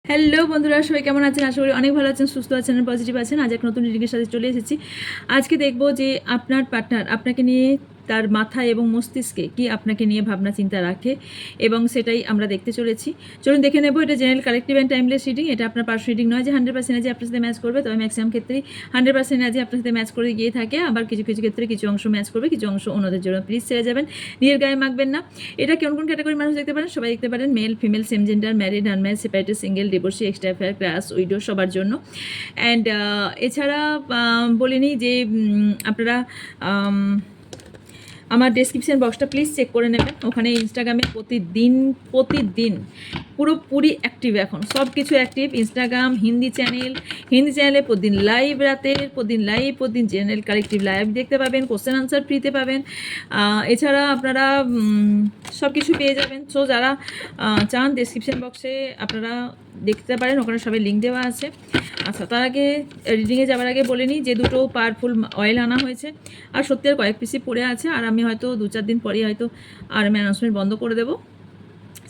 Hello বন্ধুরা, সবাই কেমন আছেন? আশা করি অনেক ভালো আছেন, সুস্থ আছেন, পজিটিভ আছেন। আজ এক নতুন রিডিংয়ের সাথে চলে এসেছি। আজকে দেখব যে আপনার পার্টনার আপনাকে নিয়ে তার মাথায় এবং মস্তিষ্কে কি আপনাকে নিয়ে ভাবনা চিন্তা রাখে, এবং সেটাই আমরা দেখতে চলেছি। চলুন দেখে নেব। এটা general collective and timeless reading. এটা আপনার পার্সোনাল রিডিং নয় যে 100% যে আপনার সাথে ম্যাচ করবে, তবে ম্যাক্সিমাম ক্ষেত্রেই 100% যে আপনার সাথে ম্যাচ করে গিয়ে থাকে। আবার কিছু কিছু ক্ষেত্রে কিছু অংশ ম্যাচ করবে, কিছু অংশ অন্যদের জন্য। প্লিজ ছেড়ে যাবেন, নিজের গায়ে মাখবেন না। এটা কোন কোন ক্যাটাগরি মানুষ দেখতে পারেন? সবাই দেখতে পারেন, male, female, same gender, married, unmarried, separated, single, divorcee, extra affair, class, widow, সবার জন্য। অ্যান্ড এছাড়া বলিনি যে আপনারা আমার ডেসক্রিপশন বক্সটা প্লিজ চেক করে নেবেন। ওখানে ইনস্টাগ্রামে প্রতিদিন পুরোপুরি অ্যাক্টিভ, এখন সব কিছু অ্যাক্টিভ। ইনস্টাগ্রাম, হিন্দি চ্যানেলে প্রতিদিন লাইভ, প্রতিদিন জেনারেল কালেকটিভ লাইভ দেখতে পাবেন, কোশ্চেন আনসার ফ্রিতে পাবেন। এছাড়া আপনারা সব কিছু পেয়ে যাবেন। সো যারা চান ডেসক্রিপশন বক্সে আপনারা দেখতে পারেন, ওখানে সবাই লিঙ্ক দেওয়া আছে। আচ্ছা, তার আগে রিডিংয়ে যাওয়ার আগে বলে নিই যে দুটো পাওয়ারফুল অয়েল আনা হয়েছে, আর সত্যি আর কয়েক পিসি পড়ে আছে, আর আমি হয়তো 2-4 দিন পরেই হয়তো আর আমি অ্যানাউন্সমেন্ট বন্ধ করে দেবো।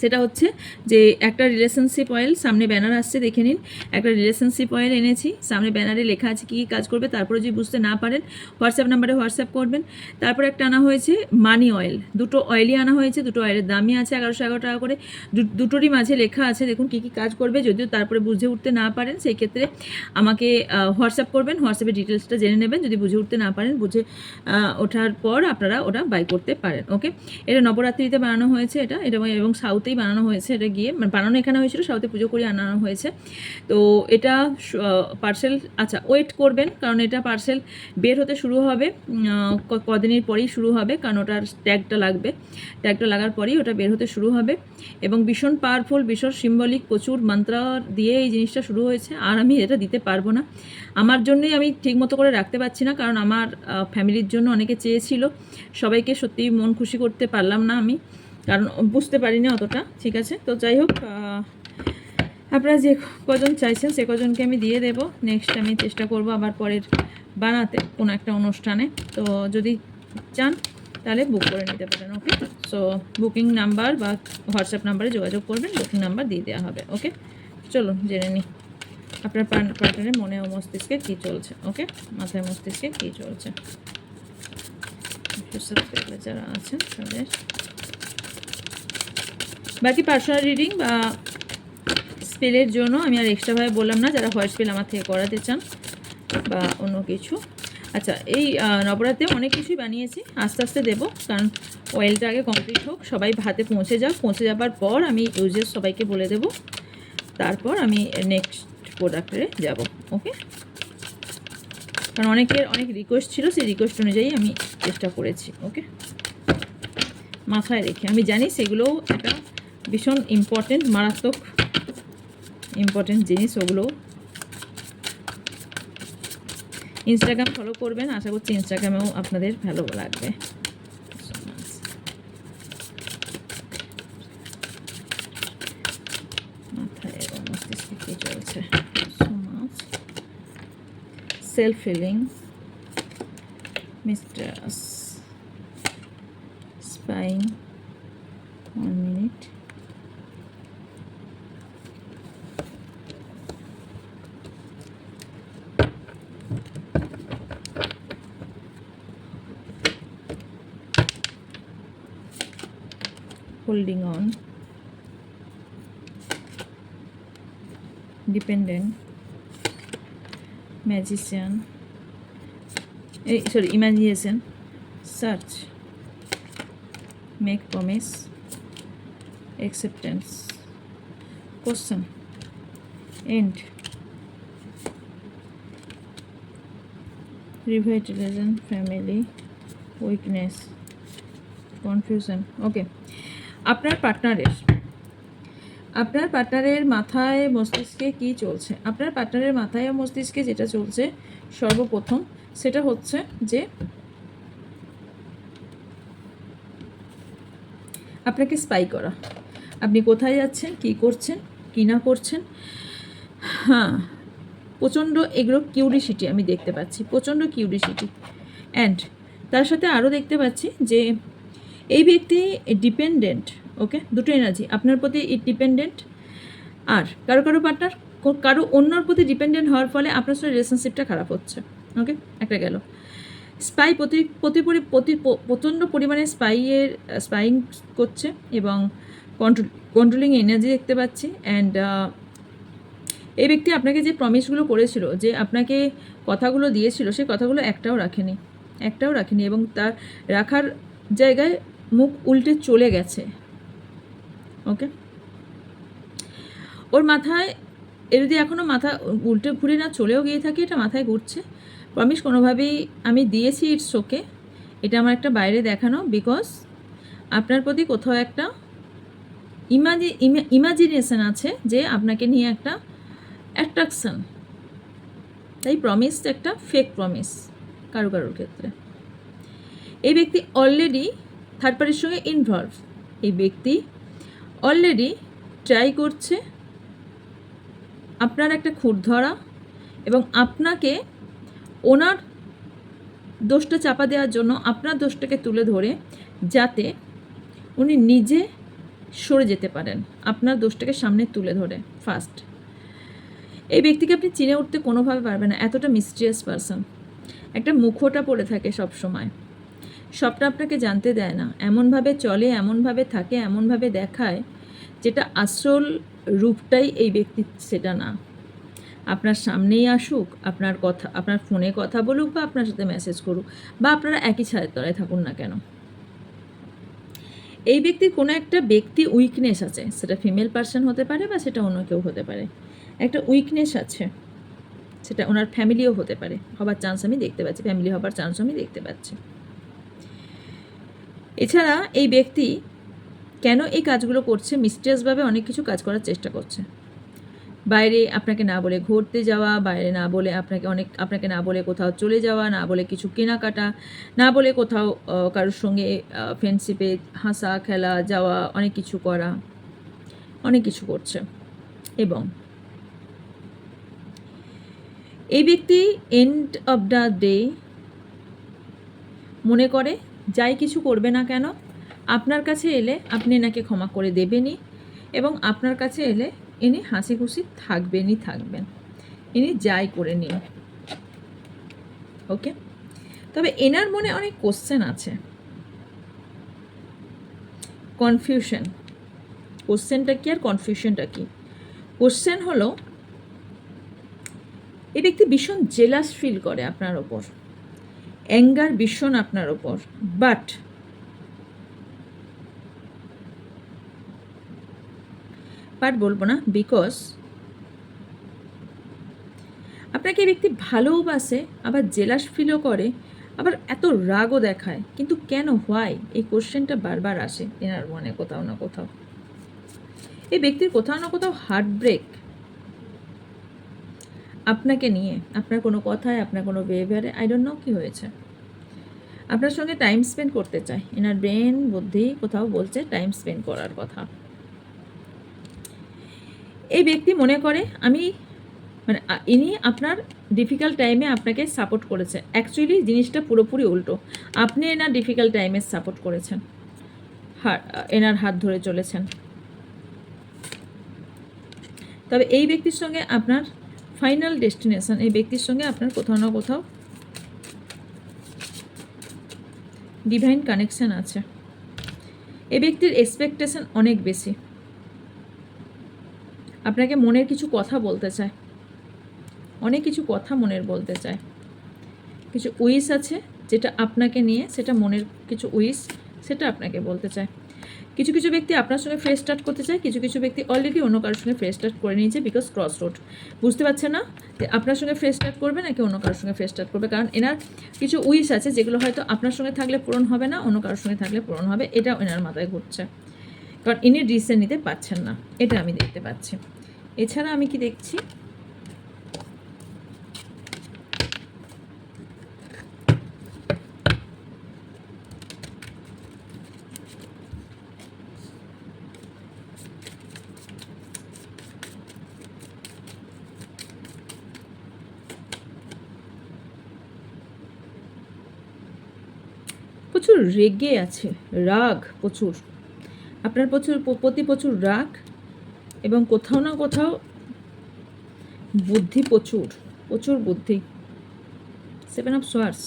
সেটা হচ্ছে যে একটা রিলেশনশিপ অয়েল, সামনে ব্যানার আসছে দেখে নিন। একটা রিলেশনশিপ অয়েল এনেছি, সামনে ব্যানারে লেখা আছে কী কী কাজ করবে। তারপরে যদি বুঝতে না পারেন হোয়াটসঅ্যাপ নাম্বারে হোয়াটসঅ্যাপ করবেন। তারপর একটা আনা হয়েছে মানি অয়েল, দুটো অয়েলই আনা হয়েছে। দুটো অয়েলের দামই আছে 1111 টাকা করে। দুটোরই মাঝে লেখা আছে দেখুন কী কী কাজ করবে। যদিও তারপরে বুঝে উঠতে না পারেন, সেই ক্ষেত্রে আমাকে হোয়াটসঅ্যাপ করবেন, হোয়াটসঅ্যাপে ডিটেলসটা জেনে নেবেন। যদি বুঝে উঠতে না পারেন, বুঝে ওঠার পর আপনারা ওটা বাই করতে পারেন। ওকে, এটা নবরাত্রিতে বানানো হয়েছে, এটা এবং সাউথেই বানানো হয়েছে। এটা গিয়ে বানানো এখানে হয়েছিল, সাউথে পুজো করে আনানো হয়েছে। তো এটা পার্সেল, আচ্ছা ওয়েট করবেন, কারণ এটা পার্সেল বের হতে শুরু হবে কদিনের পরেই শুরু হবে, কারণ ওটার ট্যাগটা লাগবে। ট্যাগটা লাগার পরেই ওটা বের হতে শুরু হবে, এবং ভীষণ পাওয়ারফুল, ভীষণ সিম্বলিক, প্রচুর মন্ত্র দিয়ে এই জিনিসটা শুরু হয়েছে। আর আমি এটা দিতে পারবো না, আমার জন্যই আমি ঠিক মতো করে রাখতে পারছি না, কারণ আমার ফ্যামিলির জন্য অনেকে চেয়েছিল। সবাইকে সত্যিই মন খুশি করতে পারলাম না আমি, কারণ বুঝতে পারিনি অতটা। ঠিক আছে, তো যাই হোক, আপনারা যে কজন চাইছেন সে কজনকে আমি দিয়ে দেব। নেক্সট আমি চেষ্টা করব আবার পরের বানাতে কোনো একটা অনুষ্ঠানে। তো যদি চান তাহলে বুক করে নিতে পারেন। ওকে, সো বুকিং নাম্বার বা হোয়াটসঅ্যাপ নাম্বারে যোগাযোগ করবেন, বুকিং নাম্বার দিয়ে দেওয়া হবে। ওকে, চলুন জেনে নিই আপনার পার্টনারের মনে ও মস্তিষ্কে কী চলছে। ওকে, মাথায় মস্তিষ্কে কী চলছে যারা আছেন তাদের। বাকি পার্সোনাল রিডিং বা স্পেলের জন্য আমি আর এক্সট্রাভাবে বললাম না, যারা হোয়াইট স্পেল আমার থেকে করাতে চান বা অন্য কিছু। আচ্ছা, এই নবরাত্রে অনেক কিছুই বানিয়েছি, আস্তে আস্তে দেবো, কারণ অয়েলটা আগে কমপ্লিট হোক, সবাই হাতে পৌঁছে যাবার পর আমি ইউজেস সবাইকে বলে দেব, তারপর আমি নেক্সট প্রোডাক্টে যাব। ওকে, কারণ অনেকের অনেক রিকোয়েস্ট ছিল, সেই রিকোয়েস্ট অনুযায়ী আমি চেষ্টা করেছি। ওকে, মাথায় রেখে আমি জানি সেগুলোও একটা ভীষণ মারাত্মক ইম্পর্টেন্ট জিনিস। ওগুলো ইনস্টাগ্রাম ফলো করবেন, আশা করছি ইনস্টাগ্রামেও আপনাদের ভালো লাগবে। মাথায় এবং মস্তিষ্কে কী চলছে? সেলফ ফিলিং, মিস্টার্স, spying, 1 minute, holding on, dependent, magician, imagination, search, make promise, acceptance, question, end, revitalization, family, weakness, confusion. ওকে, আপনার পার্টনারের মাথায় মস্তিষ্কে কি চলছে? আপনার পার্টনারের মাথায় ও মস্তিষ্কে যেটা চলছে সর্বপ্রথম, সেটা হচ্ছে যে আপনাকে স্পাই করা। আপনি কোথায় যাচ্ছেন, কি করছেন, কি না করছেন। হ্যাঁ, প্রচণ্ড এগুলো কিউরিসিটি আমি দেখতে পাচ্ছি, প্রচণ্ড কিউরিসিটি। অ্যান্ড তার সাথে আরও দেখতে পাচ্ছি যে এই ব্যক্তি ডিপেন্ডেন্ট। ওকে, দুটো এনার্জি আপনার প্রতি ডিপেন্ডেন্ট, আর কারো কারো পার্টনার কারো অন্যর প্রতি ডিপেন্ডেন্ট হওয়ার ফলে আপনার সাথে রিলেশনশিপটা খারাপ হচ্ছে। ওকে, একটা গেল। স্পাই প্রচণ্ড পরিমাণে স্পাইং করছে এবং কন্ট্রোলিং এনার্জি দেখতে পাচ্ছি। অ্যান্ড এই ব্যক্তি আপনাকে যে প্রমিসগুলো করেছিল, যে আপনাকে কথাগুলো দিয়েছিল, সেই কথাগুলো একটাও রাখেনি এবং তার রাখার জায়গায় মুখ উল্টে চলে গেছে। ওকে, ওর মাথায় যদি এখনও মাথা উল্টে ঘুরে না চলেও গিয়ে থাকে, এটা মাথায় ঘুরছে। প্রমিস কোনোভাবেই আমি দিয়েছি, ইটস ওকে, এটা আমার একটা বাইরে দেখানো, বিকজ আপনার প্রতি কোথাও একটা ইমাজিনেশন আছে যে আপনাকে নিয়ে একটা অ্যাট্রাকশন। তাই প্রমিস একটা ফেক প্রমিস কারোর ক্ষেত্রে। এই ব্যক্তি অলরেডি থার্ড পার্টির সঙ্গে ইনভলভ। এই ব্যক্তি অলরেডি ট্রাই করছে আপনার একটা খুঁত ধরা এবং আপনাকে ওনার দোষটা চাপা দেওয়ার জন্য আপনার দোষটাকে তুলে ধরে যাতে উনি নিজে সরে যেতে পারেন, আপনার দোষটাকে সামনে তুলে ধরে। ফার্স্ট, এই ব্যক্তিকে আপনি চিনে উঠতে কোনোভাবে পারবেন না, এতটা মিস্টিরিয়াস পারসন। একটা মুখোটা পড়ে থাকে সব সময়, সবটা আপনাকে জানতে দেয় না, এমনভাবে চলে, এমনভাবে থাকে, এমনভাবে দেখায় যেটা আসল রূপটাই এই ব্যক্তির সেটা না। আপনার সামনেই আসুক, আপনার ফোনে কথা বলুক বা আপনার সাথে মেসেজ করুক বা আপনারা একই ছাদের তলায় থাকুন না কেন, এই ব্যক্তির কোনো একটা উইকনেস আছে। সেটা ফিমেল পার্সন হতে পারে বা সেটা অন্য কেউ হতে পারে। একটা উইকনেস আছে, সেটা ওনার ফ্যামিলিও হতে পারে, হবার চান্স আমি দেখতে পাচ্ছি, ফ্যামিলি হবার চান্স আমি দেখতে পাচ্ছি। এছাড়া এই ব্যক্তি কেন এই কাজগুলো করছে, মিস্টিরিয়াসভাবে অনেক কিছু কাজ করার চেষ্টা করছে। বাইরে আপনাকে না বলে ঘুরতে যাওয়া, বাইরে না বলে আপনাকে না বলে কোথাও চলে যাওয়া, না বলে কিছু কেনাকাটা, না বলে কোথাও কারোর সঙ্গে ফ্রেন্ডশিপে হাসা খেলা যাওয়া, অনেক কিছু করা, অনেক কিছু করছে। এবং এই ব্যক্তি এন্ড অফ দ্য ডে মনে করে যাই কিছু করবে না কেন, আপনার কাছে এলে আপনি এনাকে ক্ষমা করে দেবেনই এবং আপনার কাছে এলে ইনি হাসি খুশি থাকবেন। ইনি যাই করে নিন। ওকে, তবে এনার মনে অনেক কোশ্চেন আছে, কনফিউশন। কোশ্চেনটা কি আর কনফিউশনটা কি? কোশ্চেন হলো এই ব্যক্তি ভীষণ জেলাস ফিল করে আপনার ওপর, অ্যাঙ্গার ভীষণ আপনার ওপর, বাট বলবো না, বিকজ আপনাকে এই ব্যক্তি ভালোবাসে, আবার জেলাস ফিলও করে, আবার এত রাগও দেখায়। কিন্তু কেন, হোয়াই? এই কোশ্চেনটা বারবার আসে এনার মনে কোথাও না কোথাও। এই ব্যক্তির কোথাও না কোথাও হার্ট ব্রেক আপনাকে নিয়ে, আপনার কোনো কথায়, আপনার কোনো বিহেভিয়ারে, আই ডোন্ট নো কী হয়েছে। আপনার সঙ্গে টাইম স্পেন্ড করতে চায়, এনার ব্রেন বুদ্ধি কোথাও বলছে টাইম স্পেন্ড করার কথা। এই ব্যক্তি মনে করে ইনি আপনার ডিফিকাল্ট টাইমে আপনাকে সাপোর্ট করেছে। অ্যাকচুয়ালি জিনিসটা পুরোপুরি উল্টো, আপনি এনার ডিফিকাল্ট টাইমে সাপোর্ট করেছেন, এনার হাত ধরে চলেছেন। তবে এই ব্যক্তির সঙ্গে আপনার ফাইনাল ডেস্টিনেশন, এই ব্যক্তির সঙ্গে আপনার কোথাও না কোথাও ডিভাইন কানেকশন আছে। এই ব্যক্তির এক্সপেকটেশন অনেক বেশি, আপনাকে মনের কিছু কথা বলতে চায়, অনেক কিছু কথা মনের বলতে চায়। কিছু উইশ আছে যেটা আপনাকে নিয়ে, সেটা মনের কিছু উইশ, সেটা আপনাকে বলতে চায়। কিছু কিছু ব্যক্তি আপনার সঙ্গে ফ্রেশ স্টার্ট করতে চায়, কিছু কিছু ব্যক্তি অলরেডি অন্য কারোর সঙ্গে ফ্রেশ স্টার্ট করে নিয়েছে, বিকজ ক্রস রোড। বুঝতে পারছে না যে আপনার সঙ্গে ফ্রেশ স্টার্ট করবে নাকি অন্য কারোর সঙ্গে ফ্রেশ স্টার্ট করবে, কারণ এনার কিছু উইশ আছে যেগুলো হয়তো আপনার সঙ্গে থাকলে পূরণ হবে না, অন্য কারোর সঙ্গে থাকলে পূরণ হবে, এটাও এনার মাথায় ঘুরছে। কারণ ইনি ডিসিশন নিতে পারছেন না, এটা আমি দেখতে পাচ্ছি। এছাড়া আমি কি দেখছি, প্রচুর রেগে আছে, রাগ প্রচুর, আপনার প্রতি প্রচুর রাগ এবং কোথাও না কোথাও বুদ্ধি প্রচুর প্রচুর বুদ্ধি। 7 অফ সোয়ার্ডস,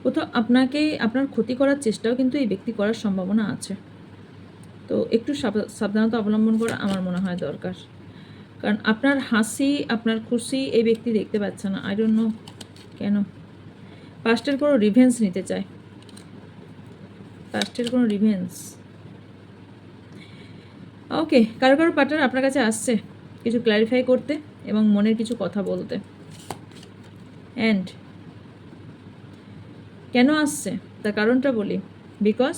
কোথাও আপনাকে আপনার ক্ষতি করার চেষ্টাও কিন্তু এই ব্যক্তি করার সম্ভাবনা আছে। তো একটু সাবধানতা অবলম্বন করা আমার মনে হয় দরকার, কারণ আপনার হাসি আপনার খুশি এই ব্যক্তি দেখতে পাচ্ছে না। আই ডোন্ট নো কেন। পাস্টের কোনো রিভেন্স নিতে চায়, পাস্টের কোনো রিভেন্স। ওকে, কারো কারো পার্টনার আপনার কাছে আসছে কিছু ক্ল্যারিফাই করতে এবং মনের কিছু কথা বলতে। অ্যান্ড কেন আসছে তার কারণটা বলি। বিকজ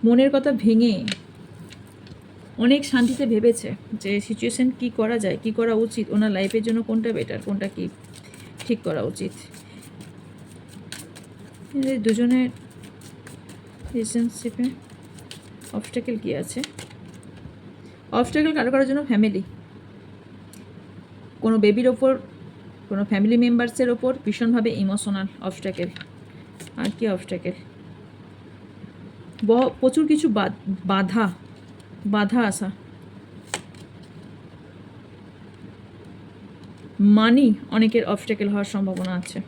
মনের কথা ভেঙে অনেক শান্তিতে ভেবেছে যে সিচুয়েশন কি করা যায়, কি করা উচিত, ওনার লাইফের জন্য কোনটা বেটার, কোনটা কি ঠিক করা উচিত। দুজনের রিলেশনশিপে অবস্ট্যাকেল কি আছে? অবস্ট্যাকেল কারো কারোর জন্য ফ্যামিলি, কোনো বেবির ওপর, কোনো ফ্যামিলি মেম্বার্সের ওপর ভীষণভাবে ইমোশনাল অবস্ট্যাকেল। আর কি অবস্ট্যাকেল? প্রচুর কিছু বাধা আসা, মানি অনেকের অবস্ট্যাকেল হওয়ার সম্ভাবনা আছে।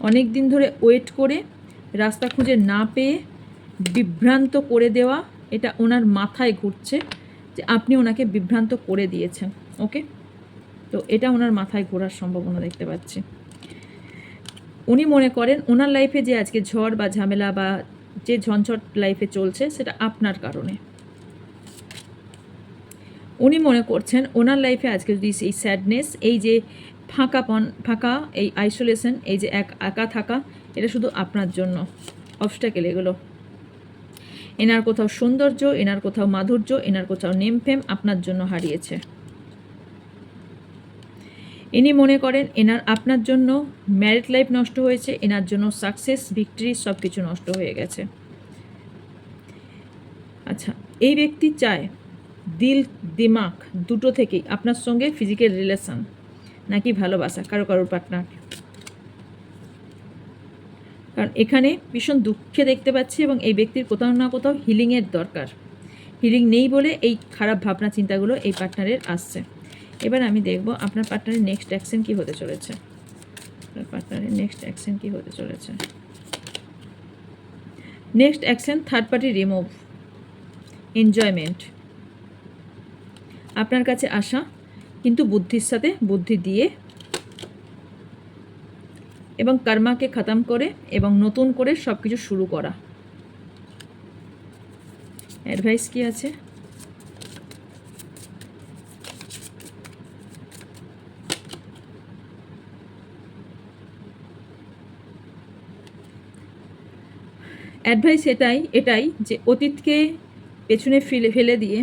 অনেক দিন ধরে ওয়েট করে রাস্তা খুঁজে না পেয়ে বিভ্রান্ত করে দেওয়া, এটা ওনার মাথায় ঘুরছে যে আপনি ওনাকে বিভ্রান্ত করে দিয়েছেন। ওকে, তো এটা ওনার মাথায় ঘোরার সম্ভাবনা দেখতে পাচ্ছি। উনি মনে করেন ওনার লাইফে যে আজকে ঝড় বা ঝামেলা বা যে ঝঞ্ঝট লাইফে চলছে সেটা আপনার কারণে। উনি মনে করছেন ওনার লাইফে আজকে যদি এই স্যাডনেস, এই যে ফাঁকা, এই আইসোলেশন, এই যে একা থাকা, এটা শুধু আপনার জন্য অবস্ট্যাকেল এগুলো। এনার কোথাও সৌন্দর্য, এনার কোথাও মাধুর্য, এনার কোথাও নেম ফেম আপনার জন্য হারিয়েছে। ইনি মনে করেন এনার আপনার জন্য ম্যারিড লাইফ নষ্ট হয়েছে, এনার জন্য সাকসেস ভিক্টরি সব কিছু নষ্ট হয়ে গেছে। আচ্ছা, এই ব্যক্তি চায় দিল দিমাগ দুটো থেকেই আপনার সঙ্গে ফিজিক্যাল রিলেশন নাকি ভালোবাসা কারো কারোর পার্টনার। কারণ এখানে ভীষণ দুঃখে দেখতে পাচ্ছি এবং এই ব্যক্তির কোথাও না কোথাও হিলিংয়ের দরকার। হিলিং নেই বলে এই খারাপ ভাবনা চিন্তাগুলো এই পার্টনারের আসছে। এবার আমি দেখব আপনার পার্টনারের নেক্সট অ্যাকশন কী হতে চলেছে। আপনার পার্টনারের নেক্সট অ্যাকশন কী হতে চলেছে? Next action third party remove, enjoyment. আপনার কাছে আসা কিন্তু বুদ্ধির সাথে বুদ্ধি দিয়ে এবং কর্মাকে খতম করে এবং নতুন করে সব কিছু শুরু করা। অ্যাডভাইস কি আছে? অ্যাডভাইস এটাই যে অতীতকে পেছনে ফেলে দিয়ে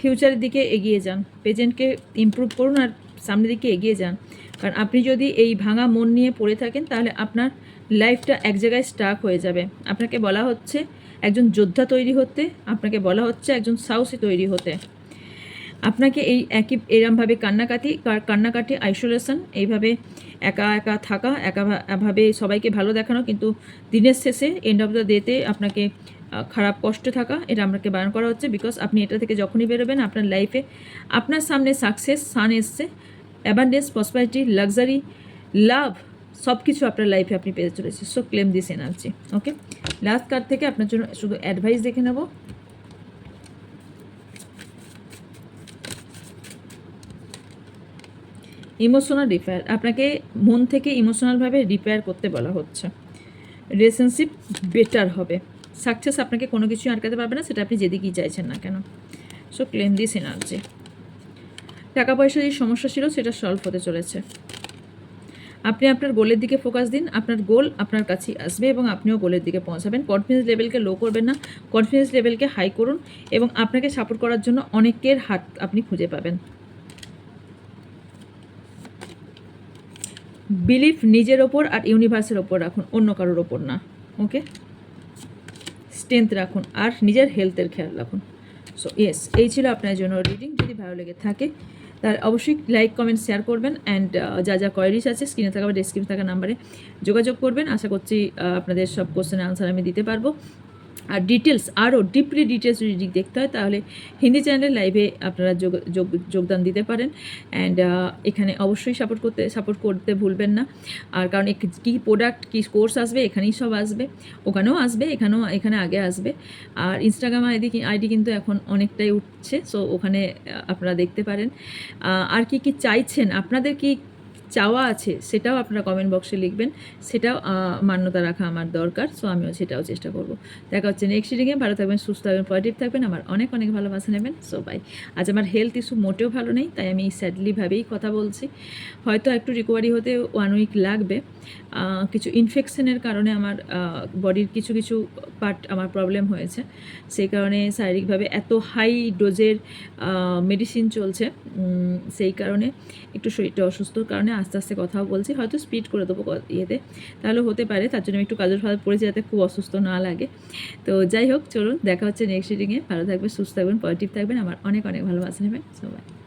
ফিউচারের দিকে এগিয়ে যান, প্রেজেন্টকে ইমপ্রুভ করুন আর সামনের দিকে এগিয়ে যান। কারণ আপনি যদি এই ভাঙা মন নিয়ে পড়ে থাকেন তাহলে আপনার লাইফটা এক জায়গায় স্টাক হয়ে যাবে। আপনাকে বলা হচ্ছে একজন যোদ্ধা তৈরি হতে, আপনাকে বলা হচ্ছে একজন সাহসী তৈরি হতে। আপনাকে এই এরমভাবে কান্নাকাটি আইসোলেশন, এইভাবে একা থাকা, একাভাবে সবাইকে ভালো দেখানো, কিন্তু দিনের শেষে এন্ড অফ দ্য ডেতে আপনাকে খারাপ কষ্টে থাকা, এটা আপনাকে বারণ করা হচ্ছে। বিকজ আপনি এটা থেকে যখনই বেরোবেন আপনার লাইফে আপনার সামনে সাকসেস সান এসছে, অ্যাবান্ডেন্স, প্রসপারিটি, লাক্সারি, লাভ সব কিছু আপনার লাইফে আপনি পেতে চলেছে। So claim this energy. Okay, last card থেকে আপনার জন্য শুধু অ্যাডভাইস দেখে নেব। ইমোশনাল রিপেয়ার, আপনাকে মন থেকে ইমোশনালভাবে রিপেয়ার করতে বলা হচ্ছে। রিলেশনশিপ বেটার হবে, সাকসেস আপনাকে কোনো কিছু আটকাতে পারবে না, সেটা আপনি যেদিকেই চাইছেন না কেন। So claim this energy. টাকা পয়সার যে সমস্যা ছিল সেটা সলভ হতে চলেছে। আপনি আপনার গোলের দিকে ফোকাস দিন, আপনার গোল আপনার কাছেই আসবে এবং আপনিও গোলের দিকে পৌঁছাবেন। কনফিডেন্স লেভেলকে লো করবেন না, কনফিডেন্স লেভেলকে হাই করুন এবং আপনাকে সাপোর্ট করার জন্য অনেকের হাত আপনি খুঁজে পাবেন। বিলিফ নিজের ওপর আর ইউনিভার্সের ওপর রাখুন, অন্য কারোর ওপর না। ওকে, স্ট্রেংথ রাখুন আর নিজের হেলথের খেয়াল রাখুন। সো ইয়েস, এই ছিল আপনার জন্য রিডিং। যদি ভালো লেগে থাকে তাহলে অবশ্যই লাইক কমেন্ট শেয়ার করবেন অ্যান্ড যা কোয়ারিজ আছে স্ক্রিনে থাকা বা ডেসক্রিপশনে থাকা নাম্বারে যোগাযোগ করবেন। আশা করছি আপনাদের সব কোশ্চেনের আনসার আমি দিতে পারবো। আর ডিটেলস আরও ডিপলি ডিটেলস যদি দেখতে হয় তাহলে হিন্দি চ্যানেলের লাইভে আপনারা যোগদান দিতে পারেন। অ্যান্ড এখানে অবশ্যই সাপোর্ট করতে ভুলবেন না। আর কারণ কী প্রোডাক্ট কী কোর্স আসবে এখানেই সব আসবে, ওখানেও আসবে, এখানে আগে আসবে। আর ইনস্টাগ্রাম আইডি কিন্তু এখন অনেকটাই উঠছে, সো ওখানে আপনারা দেখতে পারেন। আর কি কি চাইছেন, আপনাদের কি চাওয়া আছে সেটাও আপনারা কমেন্ট বক্সে লিখবেন, সেটাও মান্যতা রাখা আমার দরকার। সো আমিও সেটাও চেষ্টা করব। দেখা হচ্ছে নেক্সট রিডিংয়ে। ভালো থাকবেন, সুস্থ থাকবেন, পজিটিভ থাকবেন, আমার অনেক অনেক ভালোবাসা নেবেন। So bye. আজ আমার হেলথ ইস্যু মোটেও ভালো নেই, তাই আমি স্যাডলিভাবেই কথা বলছি। হয়তো একটু রিকভারি হতে 1 উইক লাগবে। কিছু ইনফেকশনের কারণে আমার বডির কিছু কিছু পার্ট আমার প্রবলেম হয়েছে, সেই কারণে শারীরিকভাবে এত হাই ডোজের মেডিসিন চলছে, সেই কারণে একটু শরীরটা অসুস্থর কারণে আস্তে আস্তে কথাও বলছি। হয়তো স্পিড করে দেবো ইয়েতে, তাহলে হতে পারে। তার জন্য আমি একটু কাজের ফাজল পড়েছি যাতে খুব অসুস্থ না লাগে। তো যাই হোক, চলুন দেখা হচ্ছে নেক্সট রিডিংয়ে। ভালো থাকবেন, সুস্থ থাকবেন, পজিটিভ থাকবেন, আমার অনেক অনেক ভালোবাসা নেবেন সবাই।